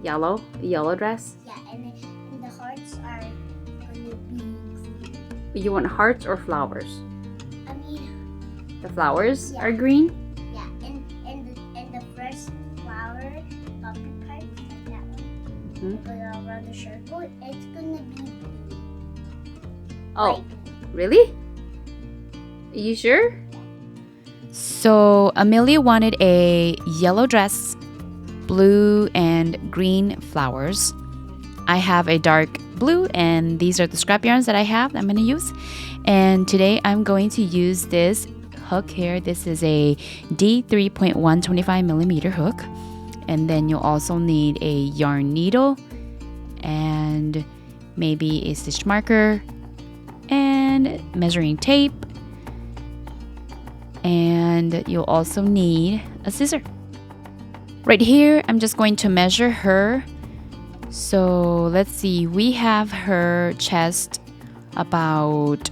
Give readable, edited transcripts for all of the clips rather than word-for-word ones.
Yellow dress? Yeah, and the hearts are gonna be. You want hearts or flowers? I mean, The flowers yeah. are green? Yeah, and the first flower, puppy part, like that one. Mm-hmm. Around the circle, it's gonna be blue. Oh, really? Are you sure? So Amelia wanted a yellow dress, blue and green flowers. I have a dark blue, and these are the scrap yarns that I have that I'm going to use. And today I'm going to use this hook here. This is a D3.125 millimeter hook. And then you'll also need a yarn needle and maybe a stitch marker and measuring tape. And you'll also need a scissor. Right here, I'm just going to measure her. So let's see, we have her chest about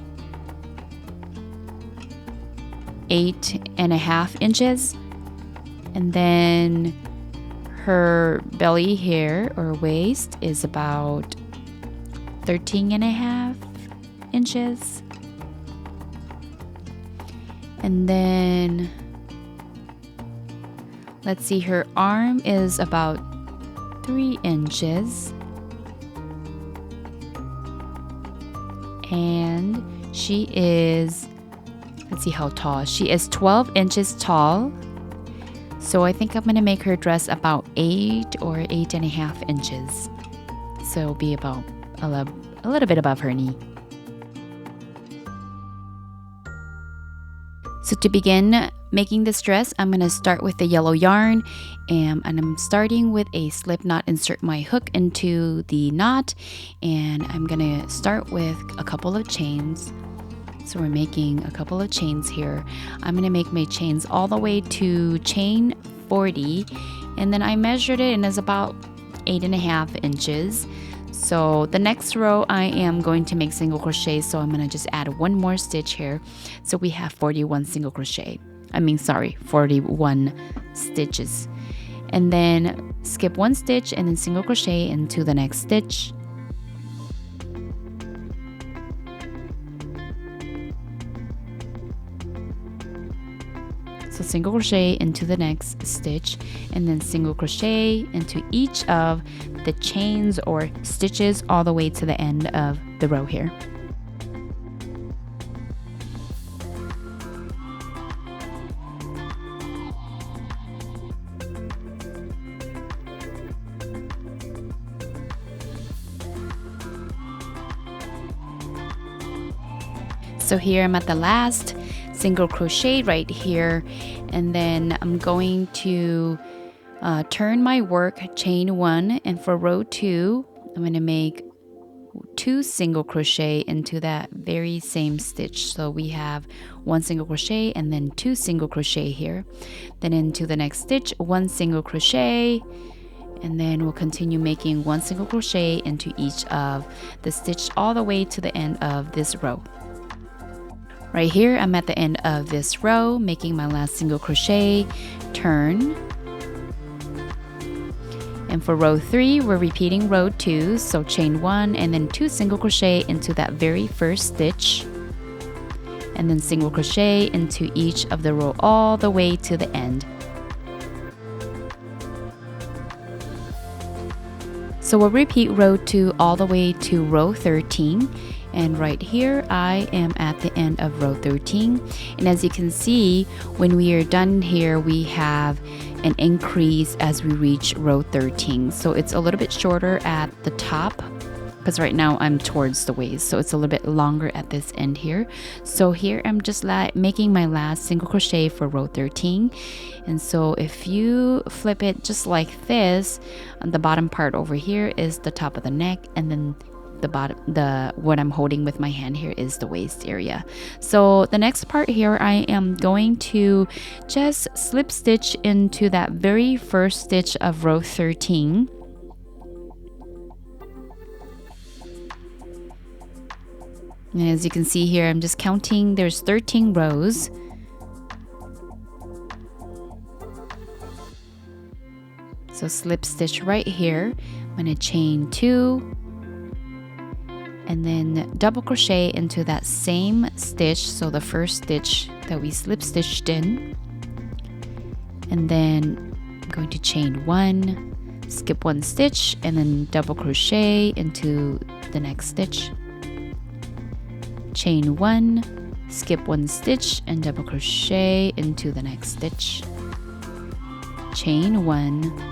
8.5 inches. And then her belly here or waist is about 13.5 inches. And then let's see, her arm is about 3 inches. And she is, let's see how tall. She is 12 inches tall. So I think I'm going to make her dress about 8 or 8.5 inches. So it'll be about a little bit above her knee. So to begin making this dress, I'm going to start with the yellow yarn, and I'm starting with a slip knot. Insert my hook into the knot, and I'm going to start with a couple of chains. So we're making a couple of chains here. I'm going to make my chains all the way to chain 40, and then I measured it and it's about 8.5 inches. So the next row I am going to make single crochet, so I'm going to just add one more stitch here. So we have 41 single crochet. 41 stitches. And then skip one stitch and then single crochet into the next stitch. So single crochet into the next stitch, and then single crochet into each of the chains or stitches all the way to the end of the row here. So here I'm at the last single crochet right here, and then I'm going to turn my work chain 1, and for row 2 I'm going to make 2 single crochet into that very same stitch. So we have 1 single crochet and then 2 single crochet here. Then into the next stitch 1 single crochet, and then we'll continue making 1 single crochet into each of the stitch all the way to the end of this row. Right here, I'm at the end of this row, making my last single crochet, turn. And for row 3, we're repeating row 2, so chain 1 and then 2 single crochet into that very first stitch. And then single crochet into each of the row all the way to the end. So we'll repeat row 2 all the way to row 13. And right here, I am at the end of row 13. And as you can see, when we are done here, we have an increase as we reach row 13. So it's a little bit shorter at the top, because right now I'm towards the waist. So it's a little bit longer at this end here. So here I'm just making my last single crochet for row 13. And so if you flip it just like this, the bottom part over here is the top of the neck, and then what I'm holding with my hand here is the waist area. So the next part here, I am going to just slip stitch into that very first stitch of row 13. And as you can see here, I'm just counting, there's 13 rows. So So slip stitch right here. I'm going to chain 2 and then double crochet into that same stitch, so the first stitch that we slip stitched in, and then I'm going to chain 1, skip 1 stitch, and then double crochet into the next stitch, chain 1, skip 1 stitch, and double crochet into the next stitch, chain 1,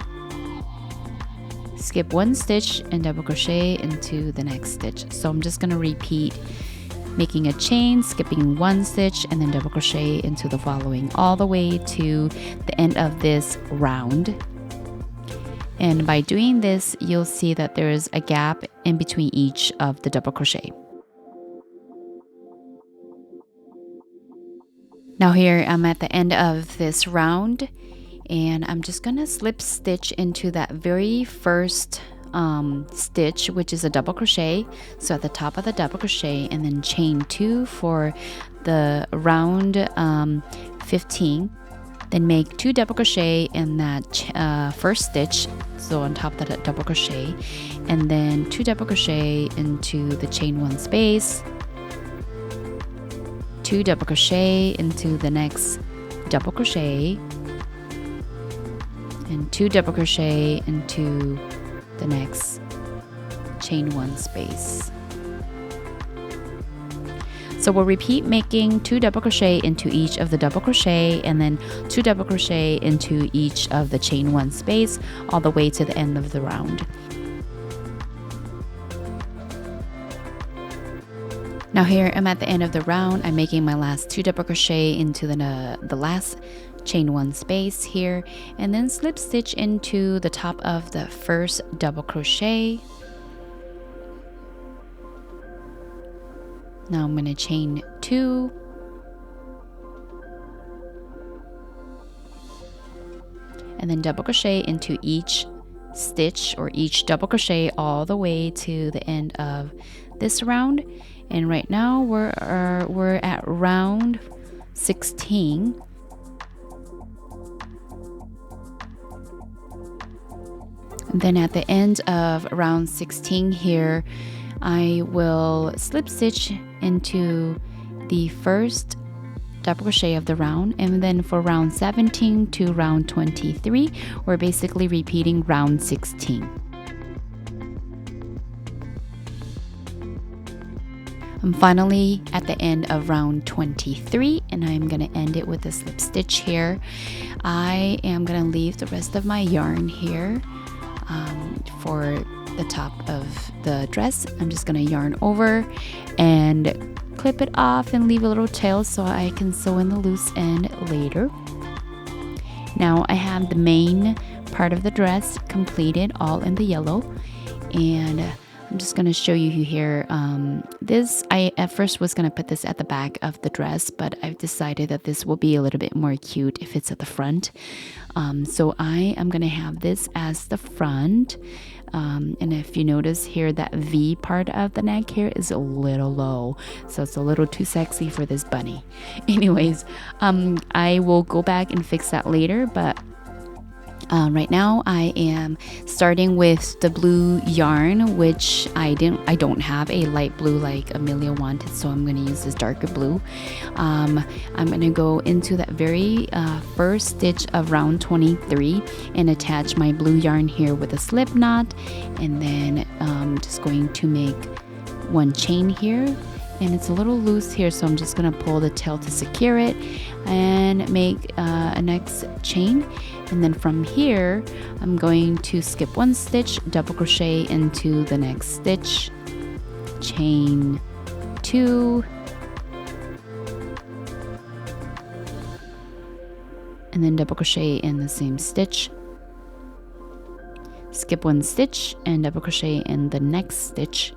skip 1 stitch, and double crochet into the next stitch. So I'm just going to repeat making a chain, skipping 1 stitch, and then double crochet into the following all the way to the end of this round. And by doing this, you'll see that there is a gap in between each of the double crochet. Now here I'm at the end of this round, and I'm just gonna slip stitch into that very first stitch, which is a double crochet. So at the top of the double crochet, and then chain 2 for the round 15. Then make 2 double crochet in that first stitch, so on top of that double crochet, and then 2 double crochet into the chain 1 space, 2 double crochet into the next double crochet, and 2 double crochet into the next chain 1 space. So we'll repeat making 2 double crochet into each of the double crochet, and then 2 double crochet into each of the chain 1 space all the way to the end of the round. Now here I'm at the end of the round. I'm making my last 2 double crochet into the last chain 1 space here, and then slip stitch into the top of the first double crochet. Now I'm going to chain 2, and then double crochet into each stitch or each double crochet all the way to the end of this round. And right now we're at round 16. And then at the end of round 16 here, I will slip stitch into the first double crochet of the round, and then for round 17 to round 23, we're basically repeating round 16. I'm finally at the end of round 23, and I'm going to end it with a slip stitch here. I am going to leave the rest of my yarn here for the top of the dress. I'm just going to yarn over and clip it off and leave a little tail so I can sew in the loose end later. Now I have the main part of the dress completed, all in the yellow, and I'm just going to show you here. I at first was going to put this at the back of the dress, but I've decided that this will be a little bit more cute if it's at the front. So I am going to have this as the front. And if you notice here, that V part of the neck here is a little low, so it's a little too sexy for this bunny. Anyways, I will go back and fix that later, but right now I am starting with the blue yarn, which I don't have a light blue like Amelia wanted, so I'm going to use this darker blue. I'm going to go into that very first stitch of round 23 and attach my blue yarn here with a slip knot, and then just going to make 1 chain here, and it's a little loose here, so I'm just going to pull the tail to secure it and make a next chain. And then from here, I'm going to skip 1 stitch, double crochet into the next stitch, chain 2, and then double crochet in the same stitch, skip 1 stitch and double crochet in the next stitch,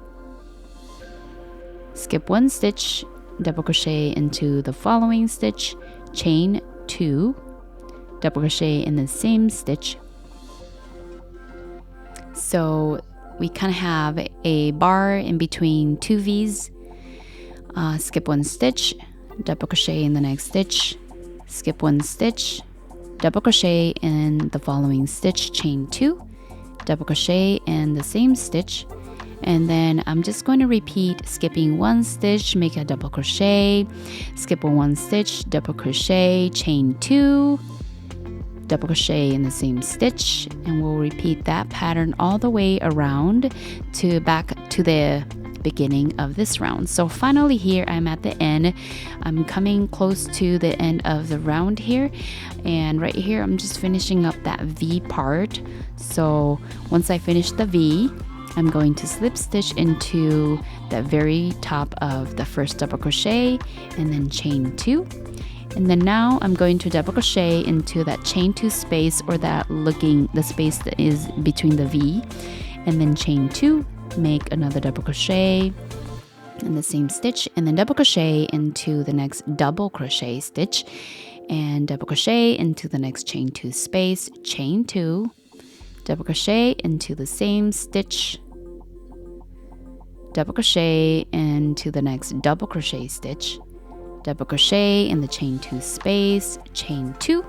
skip 1 stitch, double crochet into the following stitch, chain 2, double crochet in the same stitch. So we kind of have a bar in between 2 V's. Skip 1 stitch, double crochet in the next stitch, skip 1 stitch, double crochet in the following stitch, chain 2, double crochet in the same stitch, and then I'm just going to repeat, skipping 1 stitch, make a double crochet, skip 1 stitch, double crochet, chain 2, double crochet in the same stitch, and we'll repeat that pattern all the way around to back to the beginning of this round. So finally here I'm at the end. I'm coming close to the end of the round here, and right here I'm just finishing up that V part. So once I finish the V, I'm going to slip stitch into the very top of the first double crochet and then chain 2. And then now I'm going to double crochet into that chain 2 space, or the space that is between the V, and then chain 2, make another double crochet in the same stitch, and then double crochet into the next double crochet stitch, and double crochet into the next chain 2 space, chain 2, double crochet into the same stitch, double crochet into the next double crochet stitch, double crochet in the chain 2 space, chain 2,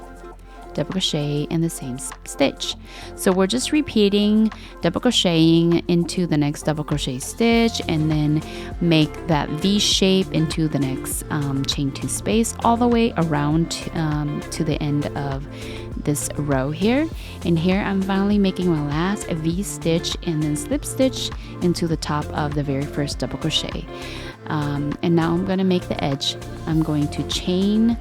double crochet in the same stitch. So we're just repeating double crocheting into the next double crochet stitch, and then make that V shape into the next chain 2 space all the way around to the end of this row here. And here I'm finally making my last V stitch, and then slip stitch into the top of the very first double crochet. And now I'm going to make the edge. I'm going to chain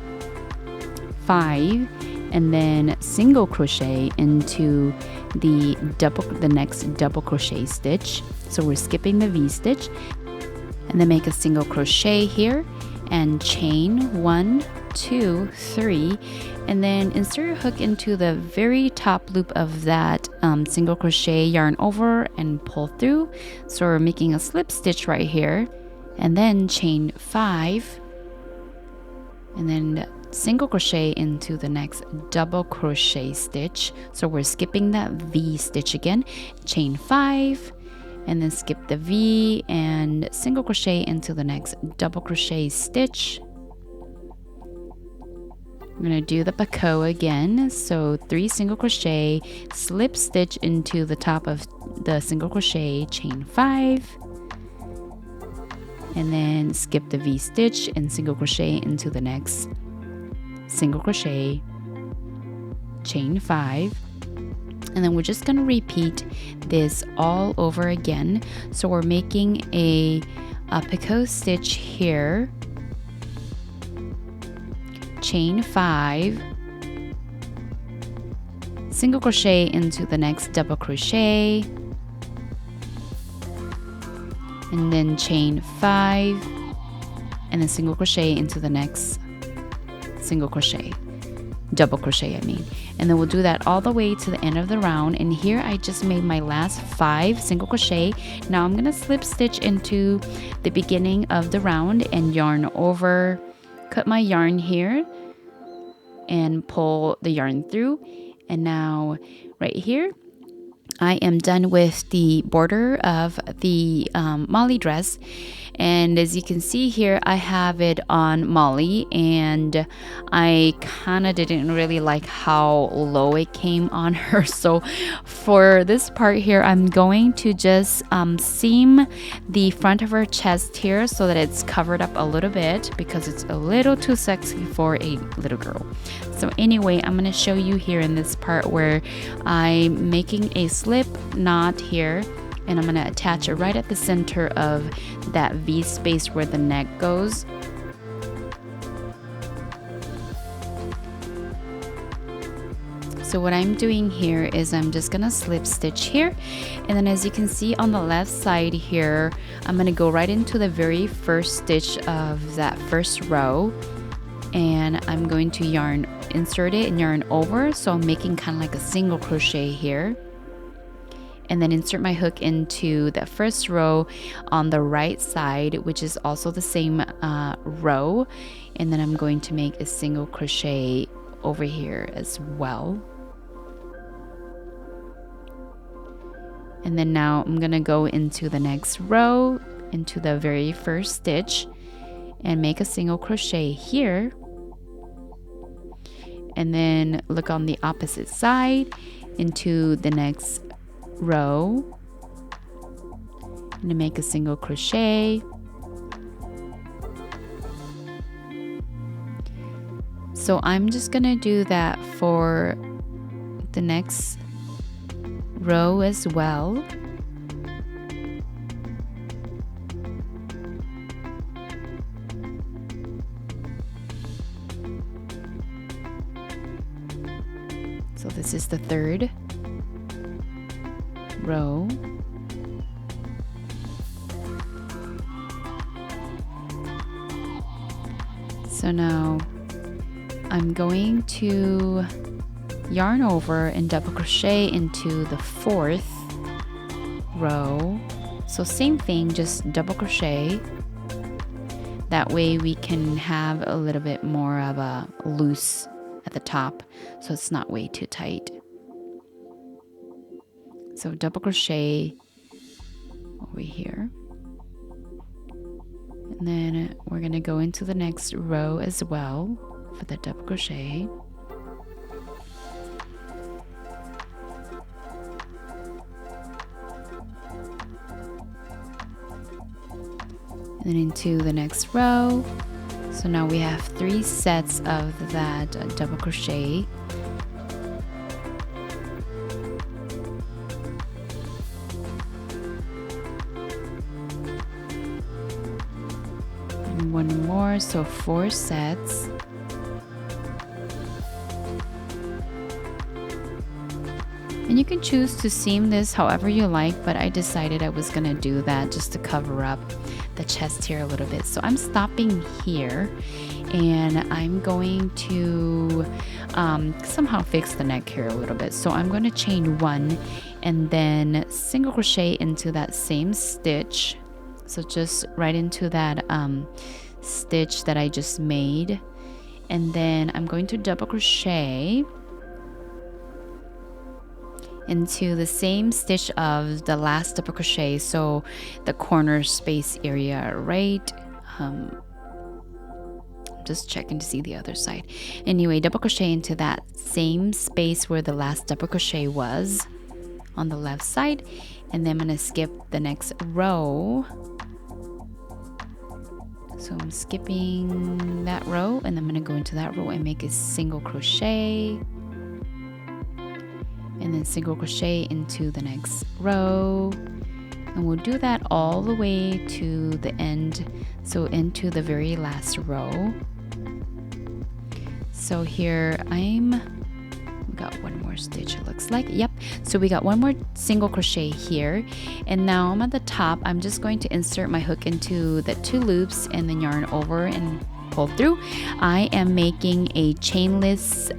5 and then single crochet into the next double crochet stitch. So we're skipping the V stitch, and then make a single crochet here and chain 1, 2, 3, and then insert your hook into the very top loop of that single crochet, yarn over and pull through. So we're making a slip stitch right here, and then chain 5, and then single crochet into the next double crochet stitch. So we're skipping that V stitch again, chain 5, and then skip the V and single crochet into the next double crochet stitch. I'm going to do the picot again. So 3 single crochet, slip stitch into the top of the single crochet, chain 5, and then skip the V stitch and single crochet into the next single crochet, chain 5, and then we're just going to repeat this all over again. So we're making a picot stitch here, chain 5, single crochet into the next double crochet, and then chain 5, and then single crochet into the next single crochet, double crochet I mean. And then we'll do that all the way to the end of the round. And here I just made my last 5 single crochet. Now I'm going to slip stitch into the beginning of the round and yarn over, cut my yarn here and pull the yarn through. And now right here I am done with the border of the Mollly dress. And as you can see here, I have it on Mollly, and I kind of didn't really like how low it came on her. So for this part here, I'm going to just seam the front of her chest here so that it's covered up a little bit, because it's a little too sexy for a little girl. So anyway, I'm going to show you here in this part where I'm making a slip knot here, and I'm going to attach it right at the center of that V space where the neck goes. So what I'm doing here is I'm just going to slip stitch here, and then as you can see on the left side here, I'm going to go right into the very first stitch of that first row, and I'm going to yarn, insert it and yarn over, so I'm making kind of like a single crochet here. And then insert my hook into that first row on the right side, which is also the same row, and then I'm going to make a single crochet over here as well. And then now I'm gonna go into the next row, into the very first stitch, and make a single crochet here. and then look on the opposite side into the next row and make a single crochet. So I'm just gonna do that for the next row as well. So this is the third row. So now I'm going to yarn over and double crochet into the fourth row. So same thing, just double crochet. That way we can have a little bit more of a loose at the top, so it's not way too tight. So double crochet over here. And then we're gonna go into the next row as well for the double crochet. And then into the next row. So now we have 3 sets of that double crochet. And 1 more, so 4 sets. And you can choose to seam this however you like, but I decided I was gonna do that just to cover up the chest here a little bit. So I'm stopping here and I'm going to somehow fix the neck here a little bit. So I'm going to chain 1 and then single crochet into that same stitch. So just right into that stitch that I just made, and then I'm going to double crochet into the same stitch of the last double crochet, so the corner space area, right? Just checking to see the other side. Anyway, double crochet into that same space where the last double crochet was on the left side, and then I'm gonna skip the next row. So I'm skipping that row, and I'm gonna go into that row and make a single crochet, and then single crochet into the next row, and we'll do that all the way to the end, so into the very last row. So here we got 1 more stitch, it looks like. Yep, so we got 1 more single crochet here, and now I'm at the top. I'm just going to insert my hook into the 2 loops and then yarn over and pull through. I am making a chainless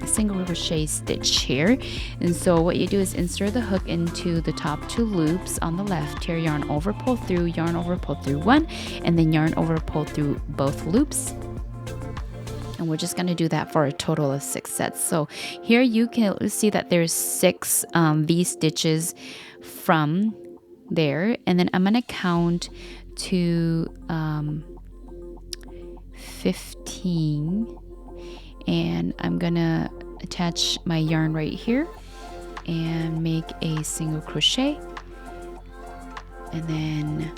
single crochet stitch here, and so what you do is insert the hook into the top 2 loops on the left here, yarn over, pull through, yarn over, pull through 1, and then yarn over, pull through both loops. And we're just going to do that for a total of 6 sets. So here you can see that there's 6 V stitches from there, and then I'm going to count to 15, and I'm gonna attach my yarn right here and make a single crochet, and then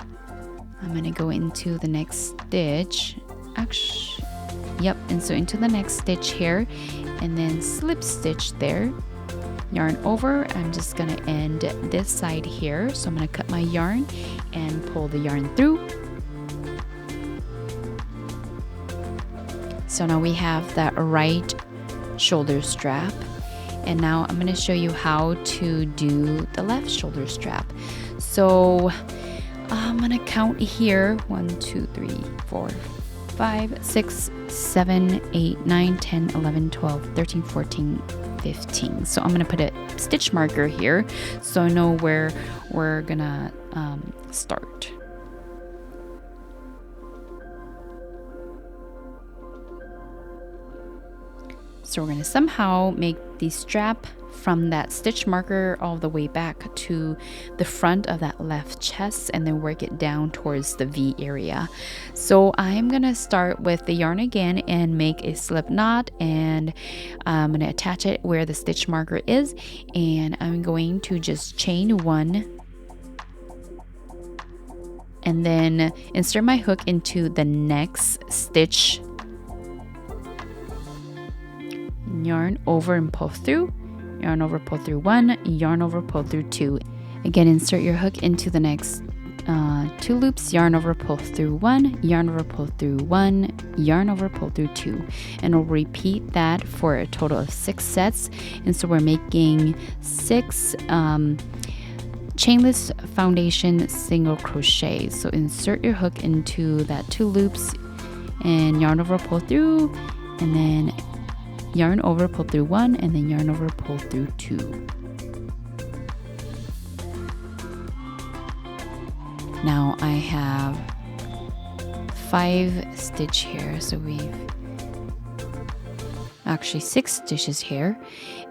I'm gonna go into the next stitch. Actually, yep, and so into the next stitch here, and then slip stitch there, yarn over. I'm just gonna end this side here, so I'm gonna cut my yarn and pull the yarn through. So now we have that right shoulder strap, and now I'm going to show you how to do the left shoulder strap. So I'm going to count here 1, 2, 3, 4, 5, 6, 7, 8, 9, 10, 11, 12, 13, 14, 15. So I'm going to put a stitch marker here so I know where we're going to start. So we're going to somehow make the strap from that stitch marker all the way back to the front of that left chest, and then work it down towards the V area. So I'm gonna start with the yarn again and make a slip knot, and I'm gonna attach it where the stitch marker is, and I'm going to just chain 1 and then insert my hook into the next stitch, yarn over and pull through, yarn over, pull through 1, yarn over, pull through 2. Again, insert your hook into the next 2 loops, yarn over, pull through 1, yarn over, pull through 1, yarn over, pull through 2, and we'll repeat that for a total of 6 sets. And so we're making 6 chainless foundation single crochet. So insert your hook into that 2 loops and yarn over, pull through, and then yarn over, pull through 1, and then yarn over, pull through 2. Now I have 5 stitch here, so we've actually 6 stitches here,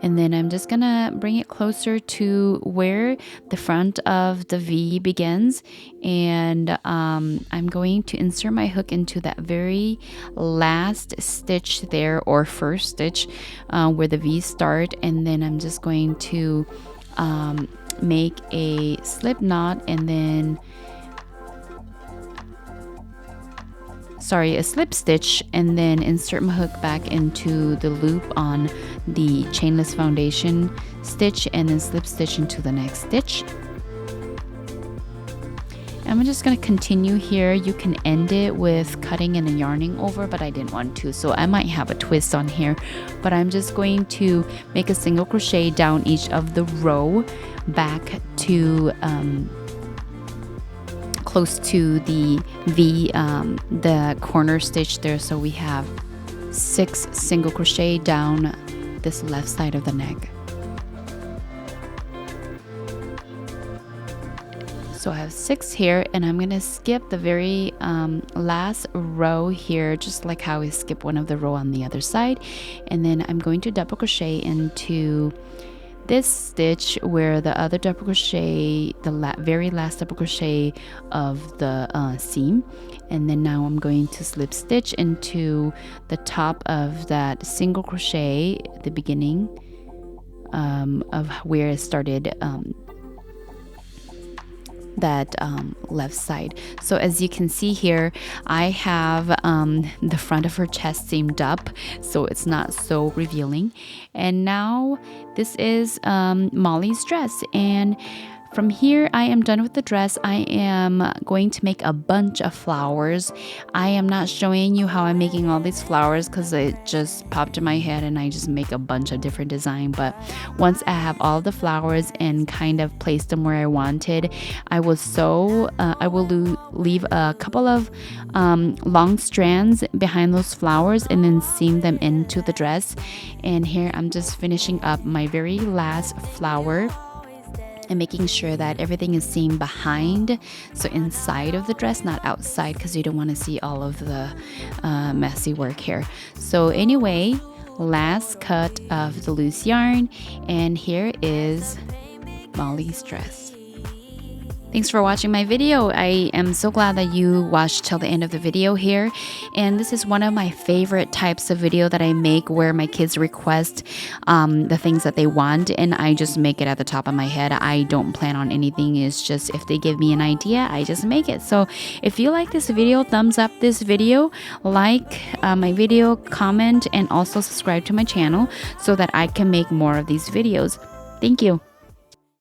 and then I'm just gonna bring it closer to where the front of the V begins, and I'm going to insert my hook into that very last stitch there, or first stitch where the V start, and then I'm just going to make a slip knot, and then a slip stitch, and then insert my hook back into the loop on the chainless foundation stitch, and then slip stitch into the next stitch. I'm just going to continue here. You can end it with cutting and then yarning over, but I didn't want to, so I might have a twist on here. But I'm just going to make a single crochet down each of the row back to close to the V, the corner stitch there. So we have 6 single crochet down this left side of the neck. So I have 6 here, and I'm gonna skip the very last row here, just like how we skip one of the row on the other side, and then I'm going to double crochet into this stitch where the other double crochet, the very last double crochet of the seam, and then now I'm going to slip stitch into the top of that single crochet at the beginning of where it started, that left side. So as you can see here, I have the front of her chest seamed up, so it's not so revealing. And now this is Molly's dress, and from here I am done with the dress. I am going to make a bunch of flowers. I am not showing you how I'm making all these flowers because it just popped in my head and I just make a bunch of different designs. But once I have all the flowers and kind of placed them where I wanted, I will sew, I will leave a couple of long strands behind those flowers and then seam them into the dress. And here I'm just finishing up my very last flower and making sure that everything is seamed behind, so inside of the dress, not outside, because you don't want to see all of the messy work here. So anyway, last cut of the loose yarn, and here is Molly's dress. Thanks for watching my video. I am so glad that you watched till the end of the video here. And this is one of my favorite types of video that I make, where my kids request the things that they want, and I just make it at the top of my head. I don't plan on anything. It's just if they give me an idea, I just make it. So if you like this video, thumbs up this video, like my video, comment, and also subscribe to my channel so that I can make more of these videos. Thank you.